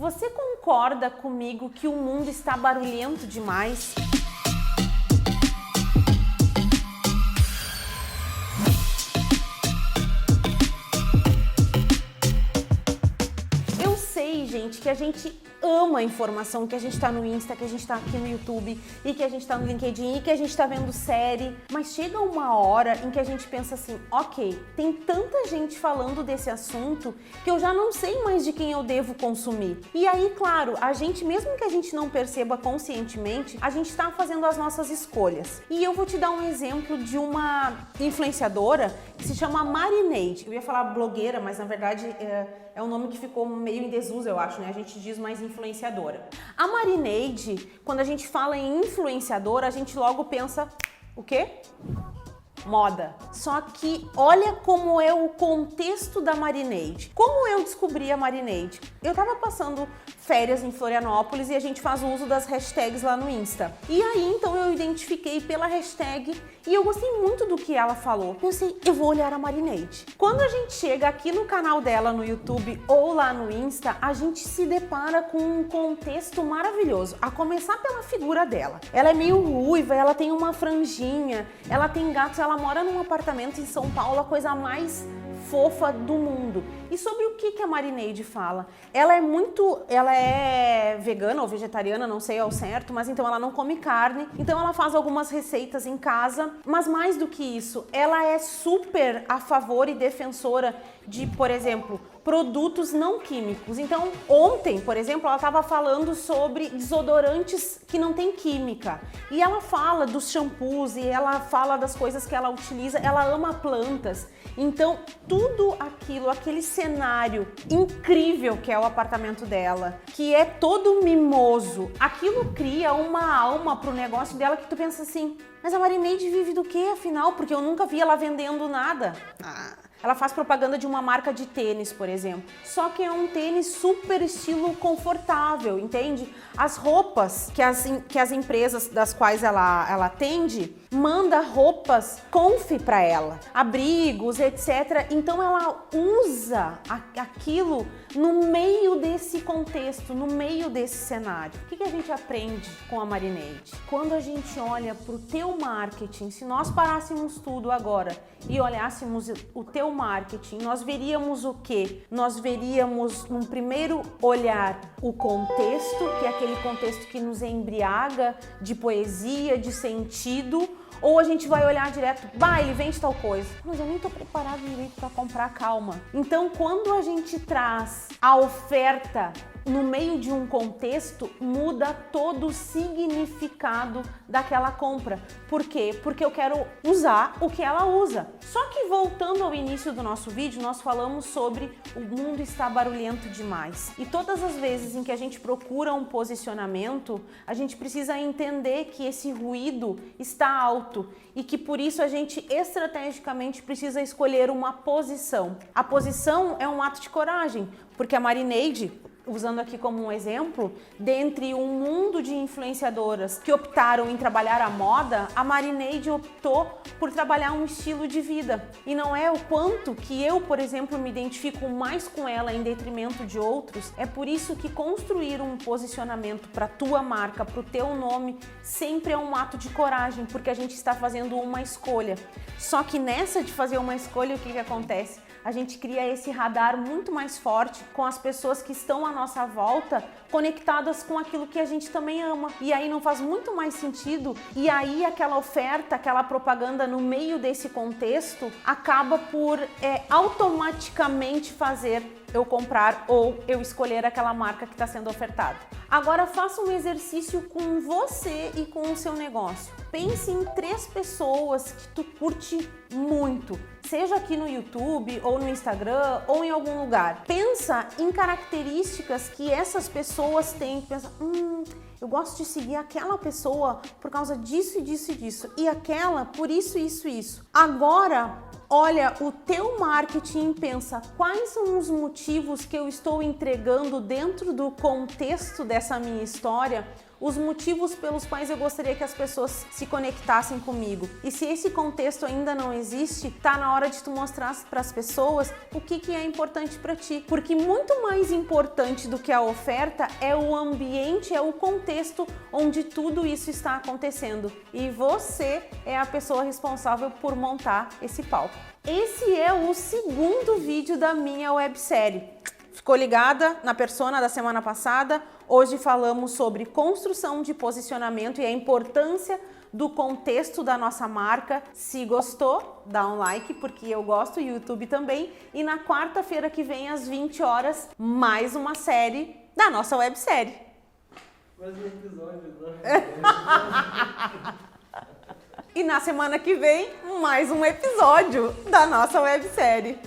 Você concorda comigo que o mundo está barulhento demais? Eu sei, gente, que a gente ama a informação, que a gente tá no Insta, que a gente tá aqui no YouTube e que a gente tá no LinkedIn e que a gente tá vendo série, mas chega uma hora em que a gente pensa assim, ok, tem tanta gente falando desse assunto que eu já não sei mais de quem eu devo consumir. E aí, claro, a gente, mesmo que a gente não perceba conscientemente, a gente tá fazendo as nossas escolhas. E eu vou te dar um exemplo de uma influenciadora que se chama Marinade. Eu ia falar blogueira, mas na verdade é um nome que ficou meio em desuso, eu acho, né? A gente diz mais influenciadora. A Marinade, quando a gente fala em influenciadora, a gente logo pensa, o quê? Moda. Só que olha como é o contexto da Marinade. Como eu descobri a Marinade? Eu tava passando férias em Florianópolis e a gente faz o uso das hashtags lá no Insta. E aí, então, eu identifiquei pela hashtag e eu gostei muito do que ela falou. Pensei, eu vou olhar a Marinade. Quando a gente chega aqui no canal dela no YouTube ou lá no Insta, a gente se depara com um contexto maravilhoso. A começar pela figura dela. Ela é meio ruiva, ela tem uma franjinha, ela tem gatos, ela mora num apartamento em São Paulo, a coisa mais fofa do mundo. E sobre o que a Marinade fala? Ela é vegana ou vegetariana, não sei ao certo, mas então ela não come carne, então ela faz algumas receitas em casa, mas mais do que isso, ela é super a favor e defensora de, por exemplo, produtos não químicos. Então, ontem, por exemplo, ela estava falando sobre desodorantes que não tem química. E ela fala dos shampoos e ela fala das coisas que ela utiliza, ela ama plantas. Então, tudo aquilo, aquele cenário incrível que é o apartamento dela, que é todo mimoso, aquilo cria uma alma pro negócio dela que tu pensa assim, mas a Marinade vive do quê, afinal? Porque eu nunca vi ela vendendo nada. Ela faz propaganda de uma marca de tênis, por exemplo. Só que é um tênis super estilo confortável, entende? As roupas que as empresas das quais ela atende, manda roupas comfy para ela, abrigos, etc. Então ela usa aquilo no meio desse contexto, no meio desse cenário. O que a gente aprende com a Marinade? Quando a gente olha para o teu marketing, se nós parássemos tudo agora e olhássemos o teu marketing, nós veríamos o quê? Nós veríamos, num primeiro olhar, o contexto, que é aquele contexto que nos embriaga de poesia, de sentido, ou a gente vai olhar direto, ele vende tal coisa. Mas eu nem tô preparado direito para comprar, calma. Então, quando a gente traz a oferta no meio de um contexto, muda todo o significado daquela compra. Por quê? Porque eu quero usar o que ela usa. Só que voltando ao início do nosso vídeo, nós falamos sobre o mundo está barulhento demais. E todas as vezes em que a gente procura um posicionamento, a gente precisa entender que esse ruído está alto e que por isso a gente estrategicamente precisa escolher uma posição. A posição é um ato de coragem, porque a Marinade, usando aqui como um exemplo, dentre um mundo de influenciadoras que optaram em trabalhar a moda, a Marinade optou por trabalhar um estilo de vida. E não é o quanto que eu, por exemplo, me identifico mais com ela em detrimento de outros. É por isso que construir um posicionamento para tua marca, para o teu nome, sempre é um ato de coragem, porque a gente está fazendo uma escolha. Só que nessa de fazer uma escolha, o que acontece? A gente cria esse radar muito mais forte com as pessoas que estão à nossa volta, conectadas com aquilo que a gente também ama. E aí não faz muito mais sentido, e aí aquela oferta, aquela propaganda no meio desse contexto acaba por automaticamente fazer eu comprar ou eu escolher aquela marca que está sendo ofertada. Agora faça um exercício com você e com o seu negócio. Pense em 3 pessoas que tu curte muito, seja aqui no YouTube ou no Instagram ou em algum lugar. Pensa em características que essas pessoas têm. Pensa, eu gosto de seguir aquela pessoa por causa disso e disso e disso, e aquela por isso, isso e isso. Agora, olha o teu marketing e pensa quais são os motivos que eu estou entregando dentro do contexto dessa minha história, os motivos pelos quais eu gostaria que as pessoas se conectassem comigo. E se esse contexto ainda não existe, tá na hora de tu mostrar para as pessoas o que é importante para ti. Porque muito mais importante do que a oferta é o ambiente, é o contexto onde tudo isso está acontecendo. E você é a pessoa responsável por montar esse palco. Esse é o segundo vídeo da minha websérie. Ficou ligada na persona da semana passada? Hoje falamos sobre construção de posicionamento e a importância do contexto da nossa marca. Se gostou, dá um like, porque eu gosto, e o YouTube também. E na quarta-feira que vem, às 20 horas, mais uma série da nossa websérie. Mais um episódio, né? E na semana que vem, mais um episódio da nossa websérie.